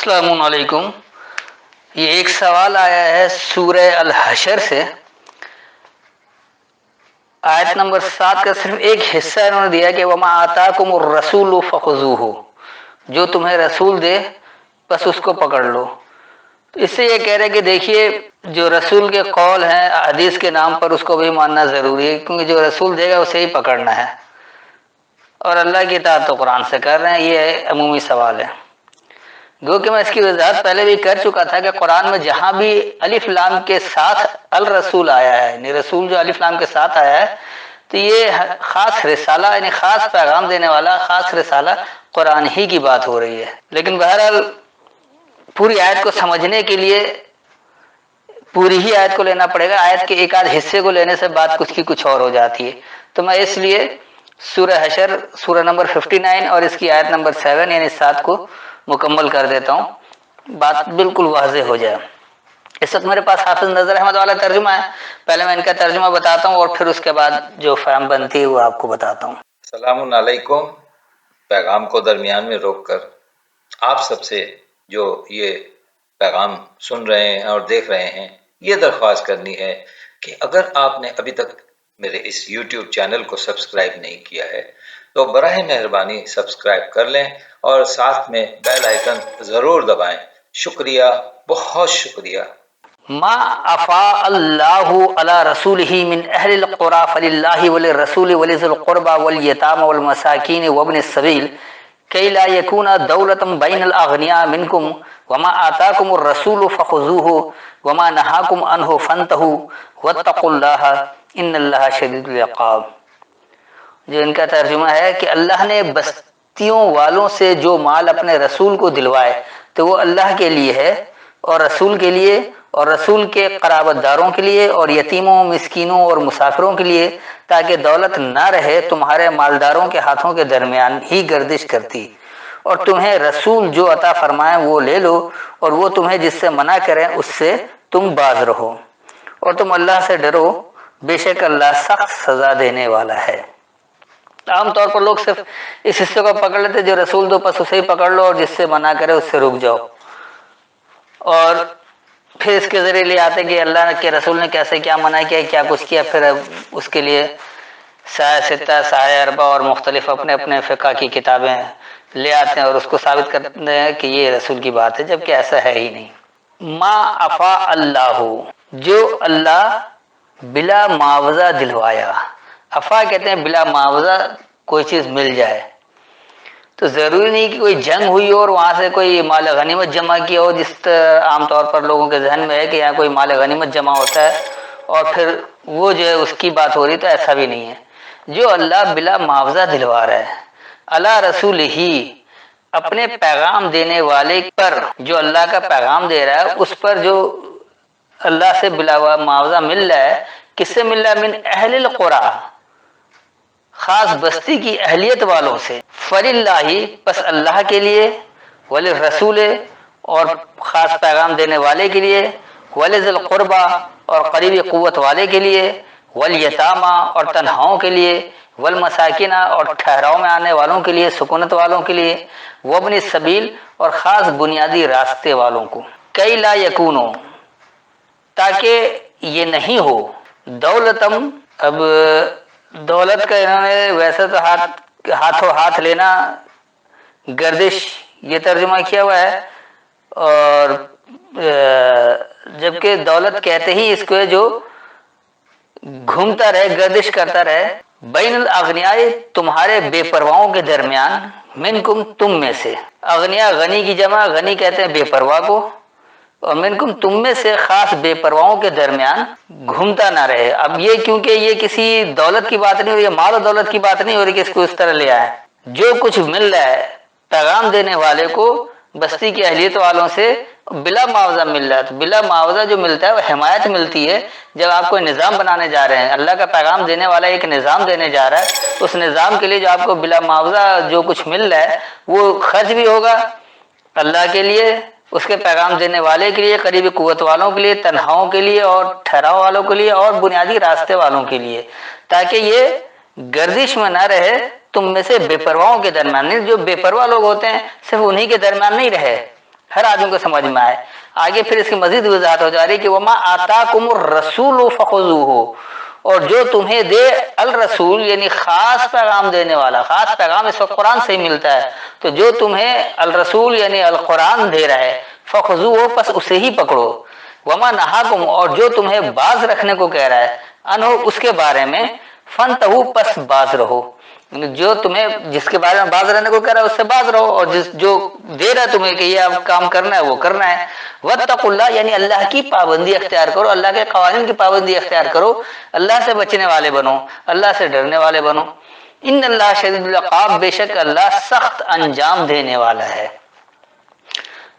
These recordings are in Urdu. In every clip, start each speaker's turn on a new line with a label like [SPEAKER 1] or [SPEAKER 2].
[SPEAKER 1] السلام علیکم. یہ ایک سوال آیا ہے سورہ الحشر سے، آیت نمبر 7 کا صرف ایک حصہ انہوں نے دیا کہ وَمَا آتَاكُمُ الرَّسُولُ فَخُذُوهُ، جو تمہیں رسول دے بس اس کو پکڑ لو. تو اس سے یہ کہہ رہے کہ دیکھیے جو رسول کے قول ہیں حدیث کے نام پر اس کو بھی ماننا ضروری ہے، کیونکہ جو رسول دے گا اسے ہی پکڑنا ہے، اور اللہ کی اطاعت تو قرآن سے کر رہے ہیں. یہ عمومی سوال ہے، گو کہ میں اس کی وضاحت پہلے بھی کر چکا تھا کہ قرآن میں جہاں بھی الف لام کے ساتھ الرسول آیا ہے، یعنی رسول جو الف لام کے ساتھ آیا ہے، تو یہ خاص رسالہ یعنی خاص پیغام دینے والا خاص رسالہ قرآن ہی کی بات ہو رہی ہے. لیکن بہرحال پوری آیت کو سمجھنے کے لیے پوری ہی آیت کو لینا پڑے گا، آیت کے ایک آدھ حصے کو لینے سے بات کچھ کی کچھ اور ہو جاتی ہے. تو میں اس لیے سورہ حشر سورہ نمبر 59 اور اس کی آیت نمبر 7 یعنی 7 کو مکمل کر دیتا ہوں، بات بالکل واضح ہو جائے. اس وقت میرے پاس حافظ نظر احمد والا ترجمہ ہے، پہلے میں ان کا ترجمہ بتاتا ہوں اور پھر اس کے بعد جو فہم بنتی ہے وہ آپ کو بتاتا ہوں.
[SPEAKER 2] السلام علیکم. پیغام کو درمیان میں روک کر آپ سب سے جو یہ پیغام سن رہے ہیں اور دیکھ رہے ہیں، یہ درخواست کرنی ہے کہ اگر آپ نے ابھی تک میرے اس یوٹیوب چینل کو سبسکرائب نہیں کیا ہے تو براہ مہربانی سبسکرائب کر لیں اور ساتھ میں بیل آئیکن ضرور دبائیں. شکریہ، بہت شکریہ.
[SPEAKER 1] ما افاء اللہ علی رسولہ من اہل القرى فللہ وللرسول ولذی القربى والیتامى والمساکین وابن السبیل کی لا یکون دولة بین الاغنیاء منکم وما آتاکم الرسول فخذوہ وما نہاکم عنہ فانتہوا واتقوا اللہ ان اللہ شدید العقاب. جو ان کا ترجمہ ہے کہ اللہ نے بستیوں والوں سے جو مال اپنے رسول کو دلوائے تو وہ اللہ کے لیے ہے اور رسول کے لیے اور رسول کے قرابت داروں کے لیے اور یتیموں مسکینوں اور مسافروں کے لیے، تاکہ دولت نہ رہے تمہارے مالداروں کے ہاتھوں کے درمیان ہی گردش کرتی، اور تمہیں رسول جو عطا فرمائے وہ لے لو، اور وہ تمہیں جس سے منع کریں اس سے تم باز رہو، اور تم اللہ سے ڈرو، بے شک اللہ سخت سزا دینے والا ہے. عام طور پر لوگ صرف اس حصے کو پکڑ لیتے جو رسول دو پس اسے ہی پکڑ لو اور جس سے منع کرے اس سے رک جاؤ، اور پھر اس کے ذریعے لے آتے کہ اللہ کے رسول نے کیسے کیا منع کیا کیا کچھ کیا، پھر اس کے لیے سایہ ستہ سایہ اربع اور مختلف اپنے اپنے فقہ کی کتابیں لے آتے ہیں اور اس کو ثابت کرتے ہیں کہ یہ رسول کی بات ہے، جبکہ ایسا ہے ہی نہیں. ما افا اللہ، جو اللہ بلا معاوضہ دلوایا. افا کہتے ہیں بلا معاوضہ کوئی چیز مل جائے، تو ضروری نہیں کہ کوئی جنگ ہوئی ہو اور وہاں سے کوئی مال غنیمت جمع کیا ہو، جس عام طور پر لوگوں کے ذہن میں ہے کہ یہاں کوئی مال غنیمت جمع ہوتا ہے اور پھر وہ جو ہے اس کی بات ہو رہی، تو ایسا بھی نہیں ہے. جو اللہ بلا معاوضہ دلوا رہا ہے اللہ رسول ہی، اپنے پیغام دینے والے پر، جو اللہ کا پیغام دے رہا ہے اس پر جو اللہ سے بلا معاوضہ مل رہا ہے. کس سے مل رہا ہے؟ من اہل القرى، خاص بستی کی اہلیت والوں سے. فللہ، پس اللہ کے لیے، وللرسول، اور خاص پیغام دینے والے کے لیے، ولذی القربى، اور قریبی قوت والے کے لیے، والیتامى، اور تنہاؤں کے لیے، والمساکین، اور ٹھہراؤ میں آنے والوں کے لیے، سکونت والوں کے لیے، وابن السبیل، اور خاص بنیادی راستے والوں کو. کی لا یکونو، تاکہ یہ نہیں ہو، دولتم، اب دولت کا انہوں نے ویسے تو ہاتھوں ہاتھ لینا گردش یہ ترجمہ کیا ہوا ہے، اور جبکہ دولت کہتے ہی اس کو ہے جو گھومتا رہے گردش کرتا رہے، بین الاغنیاء، تمہارے بے پرواہوں کے درمیان، منکم، تم میں سے. اغنیا غنی کی جمع، غنی کہتے ہیں بے پرواہ کو، اور منکم، تم میں سے خاص بے پرواہوں کے درمیان گھومتا نہ رہے. اب یہ کیونکہ یہ کسی دولت کی بات نہیں ہو رہی ہے، مال و دولت کی بات نہیں ہو رہی کہ اس کو اس طرح لے آئے. جو کچھ مل رہا ہے پیغام دینے والے کو بستی کی اہلیت والوں سے بلا معاوضہ مل رہا ہے، تو بلا معاوضہ جو ملتا ہے وہ حمایت ملتی ہے. جب آپ کوئی نظام بنانے جا رہے ہیں، اللہ کا پیغام دینے والا ایک نظام دینے جا رہا ہے، اس نظام کے لیے جو آپ کو بلا معاوضہ جو کچھ مل رہا ہے وہ خرچ بھی ہوگا اللہ کے لیے، اس کے پیغام دینے والے کے لیے، قریبی قوت والوں کے لیے، تنہاؤں کے لیے، اور ٹھہراؤ والوں کے لیے، اور بنیادی راستے والوں کے لیے، تاکہ یہ گردش میں نہ رہے تم میں سے بے پرواہوں کے درمیان. جو بے پرواہ لوگ ہوتے ہیں صرف انہی کے درمیان نہیں رہے، ہر آدمی کو سمجھ میں آئے۔ آگے پھر اس کی مزید وضاحت ہو جا رہی کہ وما آتاکم الرسول فخذوہ، اور جو تمہیں دے الرسول یعنی خاص پیغام دینے والا، خاص پیغام اس وقت قرآن سے ہی ملتا ہے، تو جو تمہیں الرسول یعنی القرآن دے رہا ہے فخذوہ پس اسے ہی پکڑو، وما نہاکم اور جو تمہیں باز رکھنے کو کہہ رہا ہے انہو اس کے بارے میں فانتہو پس باز رہو، جو تمہیں جس کے بارے میں باز رہنے کو کہہ رہا ہے اس سے باز رہو، اور جو دے رہا ہے تمہیں کہ یہ اب کام کرنا ہے وہ کرنا ہے۔ واتقوا اللہ یعنی اللہ کی پابندی اختیار کرو، اللہ کے قوانین کی پابندی اختیار کرو، اللہ سے بچنے والے بنو، اللہ سے ڈرنے والے بنو۔ ان اللہ شدید العقاب، بے شک اللہ سخت انجام دینے والا ہے۔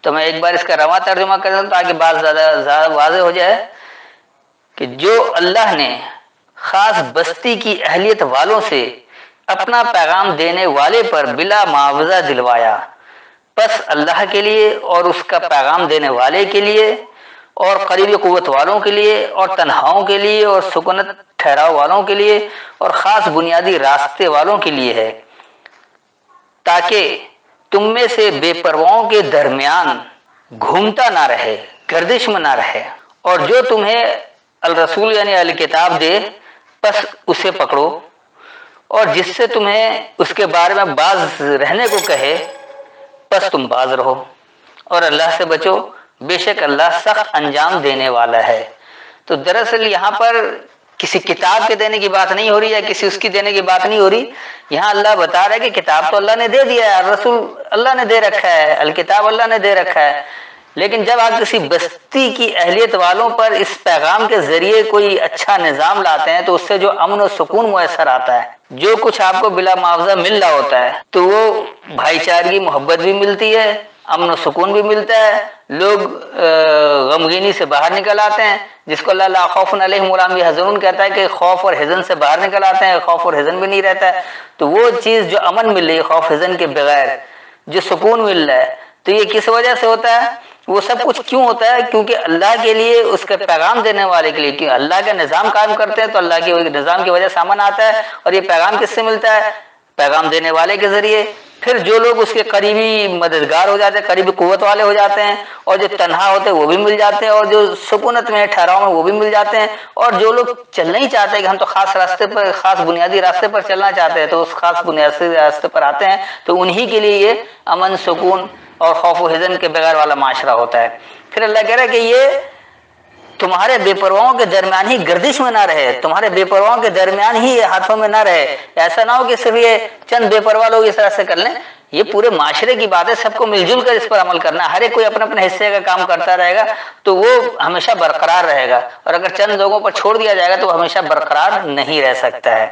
[SPEAKER 1] تو میں ایک بار اس کا رواں ترجمہ کر دوں تاکہ بات زیادہ واضح ہو جائے کہ جو اللہ نے خاص بستی کی اہلیت والوں سے اپنا پیغام دینے والے پر بلا معاوضہ دلوایا، پس اللہ کے لیے اور اس کا پیغام دینے والے کے لیے اور قریبی قوت والوں کے لیے اور تنہاؤں کے لیے اور سکونت ٹھہراؤ والوں کے لیے اور خاص بنیادی راستے والوں کے لیے ہے، تاکہ تم میں سے بے پرواؤں کے درمیان گھومتا نہ رہے، گردش میں نہ رہے، اور جو تمہیں الرسول یعنی الکتاب دے پس اسے پکڑو، اور جس سے تمہیں اس کے بارے میں باز رہنے کو کہے پس تم باز رہو، اور اللہ سے بچو، بے شک اللہ سخت انجام دینے والا ہے۔ تو دراصل یہاں پر کسی کتاب کے دینے کی بات نہیں ہو رہی ہے، کسی اس کی دینے کی بات نہیں ہو رہی، یہاں اللہ بتا رہا ہے کہ کتاب تو اللہ نے دے دیا ہے، رسول اللہ نے دے رکھا ہے، الکتاب اللہ نے دے رکھا ہے، لیکن جب آپ کسی بستی کی اہلیت والوں پر اس پیغام کے ذریعے کوئی اچھا نظام لاتے ہیں تو اس سے جو امن و سکون میسر آتا ہے، جو کچھ آپ کو بلا معاوضہ مل رہا ہوتا ہے، تو وہ بھائی چارگی محبت بھی ملتی ہے، امن و سکون بھی ملتا ہے، لوگ غمگینی سے باہر نکل آتے ہیں، جس کو اللہ لا خوف علیہم ولا هم يحزنون کہتا ہے کہ خوف اور حزن سے باہر نکل آتے ہیں، خوف اور حزن بھی نہیں رہتا ہے۔ تو وہ چیز جو امن مل رہی ہے خوف حزن کے بغیر، جو سکون مل رہا ہے، تو یہ کس وجہ سے ہوتا ہے؟ وہ سب کچھ کیوں ہوتا ہے؟ کیونکہ اللہ کے لیے، اس کے پیغام دینے والے کے لیے، کہ اللہ کا نظام قائم کرتے ہیں تو اللہ کے نظام کی وجہ سے امن آتا ہے، اور یہ پیغام کس سے ملتا ہے؟ پیغام دینے والے کے ذریعے۔ پھر جو لوگ اس کے قریبی مددگار ہو جاتے ہیں، قریبی قوت والے ہو جاتے ہیں، اور جو تنہا ہوتے ہیں وہ بھی مل جاتے ہیں، اور جو سکونت میں ٹھہراؤ میں وہ بھی مل جاتے ہیں، اور جو لوگ چلنا ہی چاہتے ہیں کہ ہم تو خاص راستے پر، خاص بنیادی راستے پر چلنا چاہتے ہیں، تو اس خاص بنیادی راستے پر آتے ہیں، تو انہی کے لیے یہ امن، سکون اور خوف و حزن کے بغیر والا معاشرہ ہوتا ہے۔ پھر اللہ کہہ رہا ہے کہ یہ تمہارے بے پرواؤں کے درمیان ہی گردش میں نہ رہے، تمہارے بے پرواؤں کے درمیان ہی یہ ہاتھوں میں نہ رہے، ایسا نہ ہو کہ صرف یہ چند بے پرواہ لوگ اس طرح سے کر لیں، یہ پورے معاشرے کی بات ہے، سب کو مل جل کر اس پر عمل کرنا ہے، ہر ایک کوئی اپنے اپنے حصے کا کام کرتا رہے گا تو وہ ہمیشہ برقرار رہے گا، اور اگر چند لوگوں پر چھوڑ دیا جائے گا تو وہ ہمیشہ برقرار نہیں رہ سکتا ہے۔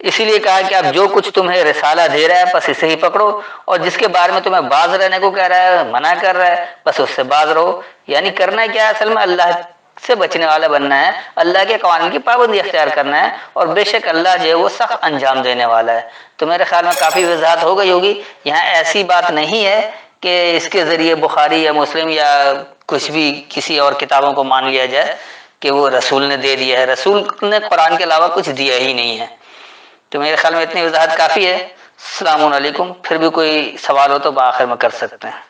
[SPEAKER 1] اسی لیے کہا کہ اب جو کچھ تمہیں رسالہ دے رہا ہے بس اسے ہی پکڑو، اور جس کے بارے میں تمہیں باز رہنے کو کہہ رہا ہے، منع کر رہا ہے، بس اس سے باز رہو۔ یعنی کرنا کیا ہے؟ اصل میں اللہ سے بچنے والا بننا ہے، اللہ کے قوانین کی پابندی اختیار کرنا ہے، اور بے شک اللہ جو ہے وہ سخت انجام دینے والا ہے۔ تو میرے خیال میں کافی وضاحت ہو گئی ہوگی۔ یہاں ایسی بات نہیں ہے کہ اس کے ذریعے بخاری یا مسلم یا کچھ بھی کسی اور کتابوں کو مان لیا جائے کہ وہ رسول نے دے دیا ہے، رسول نے قرآن کے علاوہ کچھ دیا ہی نہیں ہے۔ تو میرے خیال میں اتنی وضاحت کافی ہے۔ السلام علیکم۔ پھر بھی کوئی سوال ہو تو بآخر میں کر سکتے ہیں۔